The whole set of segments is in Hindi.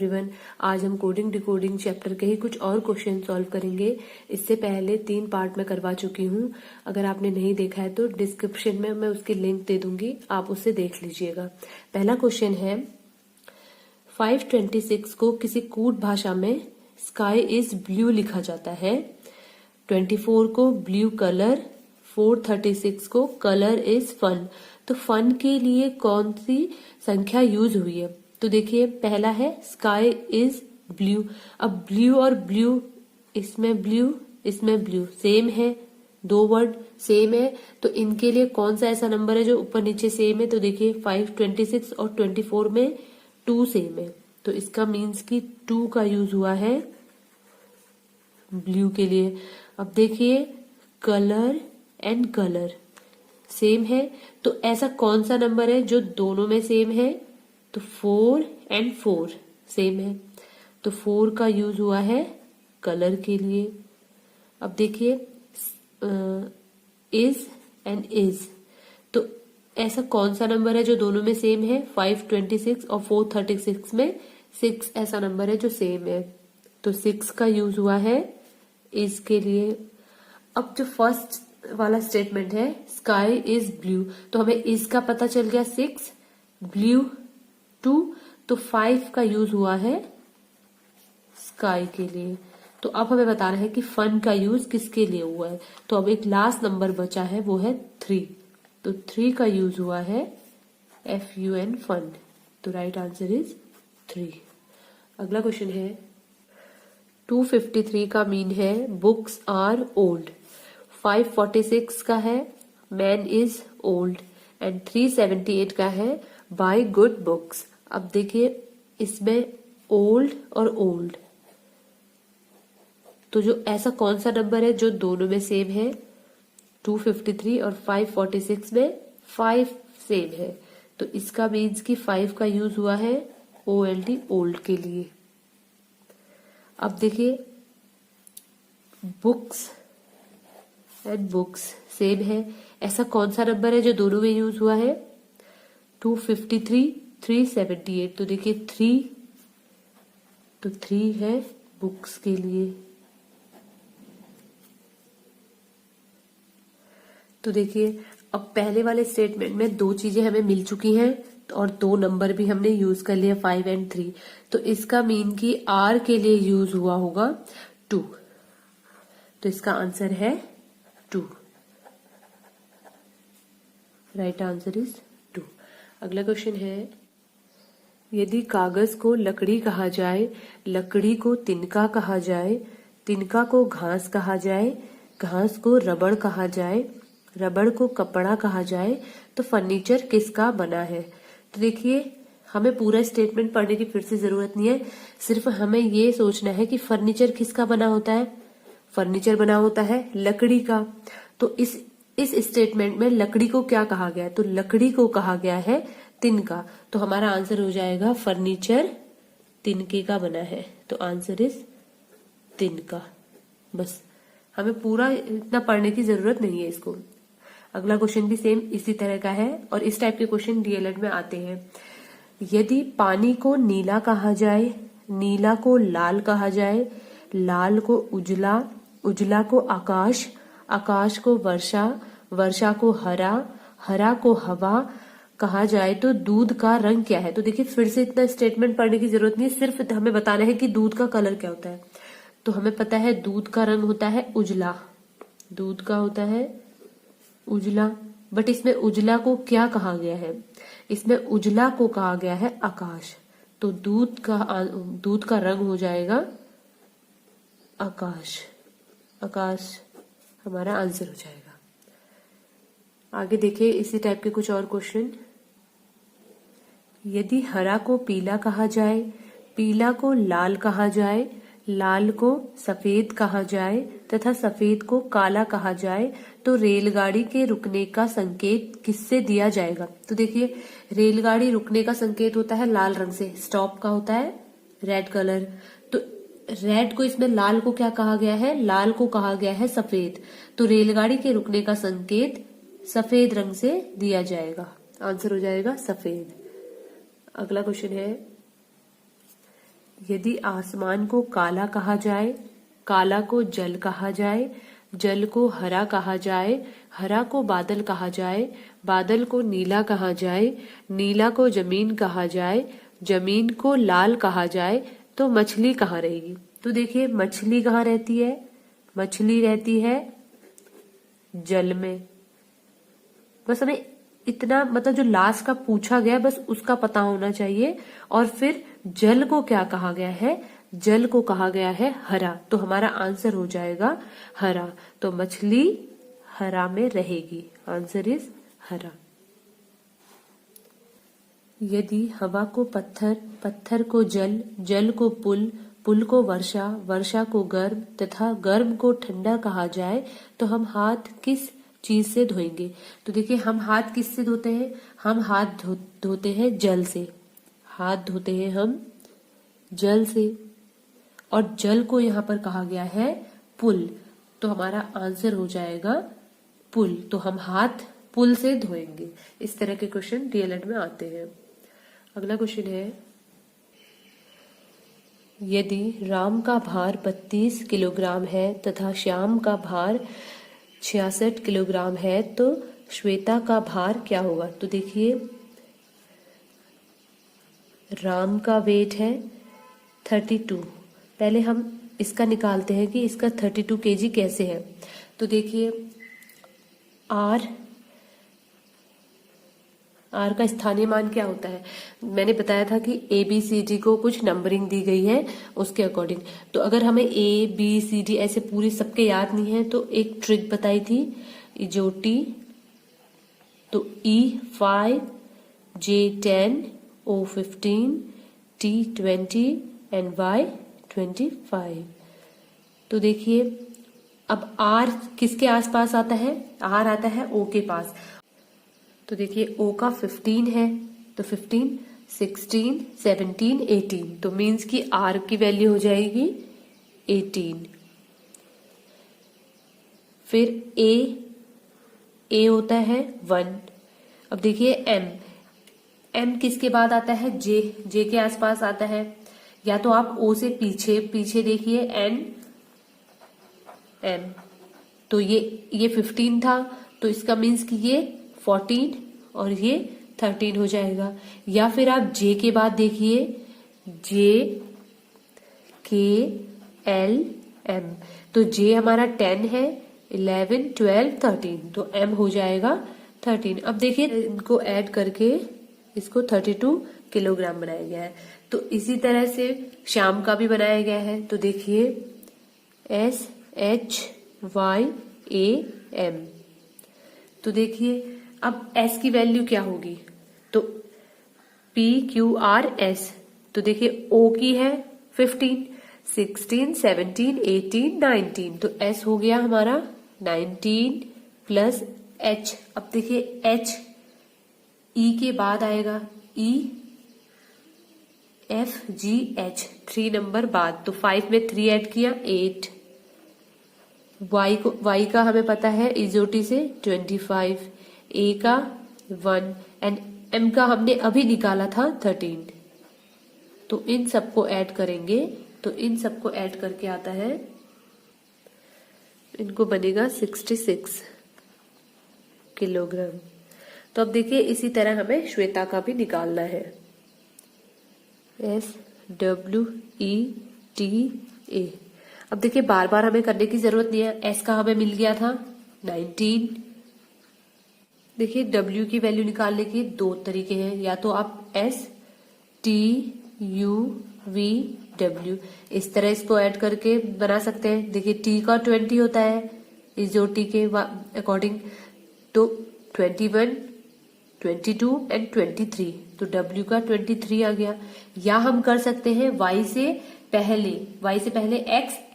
एवरीवन। आज हम कोडिंग डिकोडिंग चैप्टर के ही कुछ और क्वेश्चन सॉल्व करेंगे। इससे पहले 3 पार्ट में करवा चुकी हूँ। अगर आपने नहीं देखा है तो डिस्क्रिप्शन में मैं उसकी लिंक दे दूंगी, आप उससे देख लीजिएगा। पहला क्वेश्चन है 526 को किसी कूट भाषा में स्काई इज ब्लू लिखा जाता है, 24 को ब्लू कलर, 436 को कलर इज फन। तो फन के लिए कौन सी संख्या यूज हुई है? तो देखिए पहला है स्काई इज ब्लू। अब ब्लू और ब्लू, इसमें ब्लू सेम है, 2 वर्ड सेम है, तो इनके लिए कौन सा ऐसा नंबर है जो ऊपर नीचे सेम है? तो देखिए 526 और 24 में 2 सेम है, तो इसका मीन्स कि 2 का यूज हुआ है ब्लू के लिए। अब देखिए कलर एंड कलर सेम है, तो ऐसा कौन सा नंबर है जो दोनों में सेम है? तो 4 एंड 4 सेम है, तो 4 का यूज हुआ है कलर के लिए। अब देखिए इज एंड इज, तो ऐसा कौन सा नंबर है जो दोनों में सेम है? 526 और 436 में 6 ऐसा नंबर है जो सेम है, तो 6 का यूज हुआ है इज के लिए। अब जो फर्स्ट वाला स्टेटमेंट है स्काई इज ब्लू, तो हमें इज का पता चल गया 6, ब्लू 2, तो 5 का यूज हुआ है स्काई के लिए। तो अब हमें बताना है कि फन का यूज किसके लिए हुआ है। तो अब एक लास्ट नंबर बचा है, वो है 3, तो 3 का यूज हुआ है FUN फन, तो राइट आंसर इज 3। अगला क्वेश्चन है 253 का मीन है बुक्स आर ओल्ड, 546 का है मैन इज ओल्ड एंड 378 का है बाय गुड बुक्स। अब देखिए इसमें ओल्ड और ओल्ड, तो जो ऐसा कौन सा नंबर है जो दोनों में सेम है? 253 और 546 में 5 सेम है, तो इसका मीन्स कि 5 का यूज हुआ है OLD ओल्ड के लिए। अब देखिए बुक्स एंड बुक्स सेम है, ऐसा कौन सा नंबर है जो दोनों में यूज हुआ है? 253 378, तो देखिए 3, तो 3 है बुक्स के लिए। तो देखिए अब पहले वाले स्टेटमेंट में 2 चीजें हमें मिल चुकी हैं और 2 नंबर भी हमने यूज कर लिया 5 एंड 3, तो इसका मीन कि R के लिए यूज हुआ होगा 2, तो इसका आंसर है 2, राइट आंसर इज 2। अगला क्वेश्चन है यदि कागज को लकड़ी कहा जाए, लकड़ी को तिनका कहा जाए, तिनका को घास कहा जाए, घास को रबड़ कहा जाए, रबड़ को कपड़ा कहा जाए, तो फर्नीचर किसका बना है? तो देखिए हमें पूरा स्टेटमेंट पढ़ने की फिर से जरूरत नहीं है, सिर्फ हमें ये सोचना है कि फर्नीचर किसका बना होता है। फर्नीचर बना होता है लकड़ी का, तो इस स्टेटमेंट में लकड़ी को क्या कहा गया है? तो लकड़ी को कहा गया है तिनका, तो हमारा आंसर हो जाएगा फर्नीचर तिनके का बना है, तो आंसर इज तिनका। बस हमें पूरा इतना पढ़ने की जरूरत नहीं है इसको। अगला क्वेश्चन भी सेम इसी तरह का है और इस टाइप के क्वेश्चन DLED में आते हैं। यदि पानी को नीला कहा जाए, नीला को लाल कहा जाए, लाल को उजला, उजला को आकाश, आकाश को वर्षा, वर्षा को हरा, हरा को हवा कहा जाए, तो दूध का रंग क्या है? तो देखिए फिर से इतना स्टेटमेंट पढ़ने की जरूरत नहीं है, सिर्फ हमें बताना है कि दूध का कलर क्या होता है। तो हमें पता है दूध का रंग होता है उजला, दूध का होता है उजला, बट इसमें उजला को क्या कहा गया है? इसमें उजला को कहा गया है आकाश, तो दूध का रंग हो जाएगा आकाश, आकाश हमारा आंसर हो जाएगा। आगे देखिए इसी टाइप के कुछ और क्वेश्चन। यदि हरा को पीला कहा जाए, पीला को लाल कहा जाए, लाल को सफेद कहा जाए तथा सफेद को काला कहा जाए, तो रेलगाड़ी के रुकने का संकेत किससे दिया जाएगा? तो देखिए रेलगाड़ी रुकने का संकेत होता है लाल रंग से, स्टॉप का होता है रेड कलर, तो रेड को इसमें लाल को क्या कहा गया है? लाल को कहा गया है सफेद, तो रेलगाड़ी के रुकने का संकेत सफेद रंग से दिया जाएगा, आंसर हो जाएगा सफेद। अगला क्वेश्चन है यदि आसमान को काला कहा जाए, काला को जल कहा जाए, जल को हरा कहा जाए, हरा को बादल कहा जाए, बादल को नीला कहा जाए, नीला को जमीन कहा जाए, जमीन को लाल कहा जाए, तो मछली कहाँ रहेगी? तो देखिए मछली कहाँ रहती है? मछली रहती है जल में। बस हमें इतना मतलब जो लास्ट का पूछा गया बस उसका पता होना चाहिए। और फिर जल को क्या कहा गया है? जल को कहा गया है हरा, तो हमारा आंसर हो जाएगा हरा। तो मछली हरा में रहेगी, आंसर इज हरा। यदि हवा को पत्थर, पत्थर को जल, जल को पुल, पुल को वर्षा, वर्षा को गर्म तथा गर्म को ठंडा कहा जाए, तो हम हाथ किस चीज से धोएंगे? तो देखिए हम हाथ किससे धोते हैं? हम हाथ धोते हैं जल से। हाथ धोते हैं हम जल से, और जल को यहाँ पर कहा गया है पुल, तो हमारा आंसर हो जाएगा पुल। तो हम हाथ पुल से धोएंगे। इस तरह के क्वेश्चन डीएलएड में आते हैं। अगला क्वेश्चन है, यदि राम का भार 32 किलोग्राम है तथा श्याम का भार 66 किलोग्राम है, तो श्वेता का भार क्या होगा? तो देखिए राम का वेट है 32। पहले हम इसका निकालते हैं कि इसका 32 केजी कैसे है। तो देखिए आर का स्थानीय मान क्या होता है? मैंने बताया था कि ABCD को कुछ नंबरिंग दी गई है उसके अकॉर्डिंग। तो अगर हमें ABCD ऐसे पूरे सबके याद नहीं है तो एक ट्रिक बताई थी, इजोटी। तो E5, J10, O15, T20 and Y25। तो देखिए अब R किसके आसपास आता है? R आता है O के पास। तो देखिए O का 15 है, तो 15, 16, 17, 18, तो मीन्स कि R की वैल्यू हो जाएगी 18। फिर A होता है 1। अब देखिए M किसके बाद आता है? J के आसपास आता है। या तो आप O से पीछे देखिए M, तो ये 15 था, तो इसका मीन्स कि ये 14 और ये 13 हो जाएगा। या फिर आप J के बाद देखिए JKLM, तो J हमारा 10 है, 11, 12, 13, तो M हो जाएगा 13। अब देखिए इनको ऐड करके इसको 32 किलोग्राम बनाया गया है। तो इसी तरह से श्याम का भी बनाया गया है। तो देखिए SHYAM, तो देखिए अब S की वैल्यू क्या होगी? तो PQRS, तो देखिए O की है 15, 16, 17, 18, 19, तो S हो गया हमारा 19 प्लस H। अब देखिए H E के बाद आएगा, EFGH 3 नंबर बाद, तो 5 में 3 ऐड किया 8। Y का हमें पता है इजोटी से 25, A का 1 एंड M का हमने अभी निकाला था 13। तो इन सबको ऐड करेंगे, तो इन सबको ऐड करके आता है, इनको बनेगा 66 किलोग्राम। तो अब देखिए इसी तरह हमें श्वेता का भी निकालना है। SWETA। अब देखिए बार बार हमें करने की जरूरत नहीं है। S का हमें मिल गया था 19। देखिए W की वैल्यू निकालने के 2 तरीके हैं, या तो आप STUVW इस तरह इसको ऐड करके बना सकते हैं। देखिए T का 20 होता है इजोटी के अकॉर्डिंग, तो 21, 22 एंड 23, तो W का 23 आ गया। या हम कर सकते हैं Y से पहले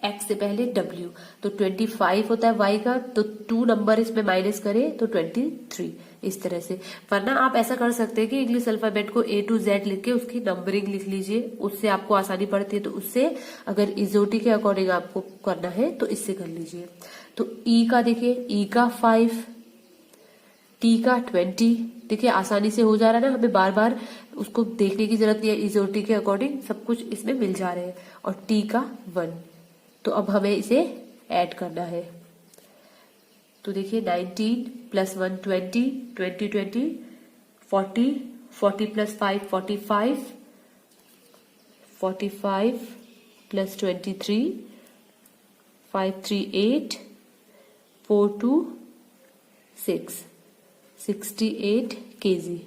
X से पहले W, तो 25 होता है Y का, तो 2 नंबर इसमें माइनस करें तो 23, इस तरह से। वरना आप ऐसा कर सकते हैं कि इंग्लिश अल्फाबेट को A to Z लिख के उसकी नंबरिंग लिख लीजिए, उससे आपको आसानी पड़ती है। तो उससे अगर इजोटी के अकॉर्डिंग आपको करना है तो इससे कर लीजिए। तो E का देखिए, E का 5, T का 20, देखिए आसानी से हो जा रहा है ना, हमें बार बार उसको देखने की जरूरत नहीं है, इज और टी के अकॉर्डिंग सब कुछ इसमें मिल जा रहे हैं। और टी का 1, तो अब हमें इसे ऐड करना है। तो देखिए 19 + 1 20, 20 20 40, 40 + 5 45, 45 + 23 5 3 8 4 2 6 68 kg।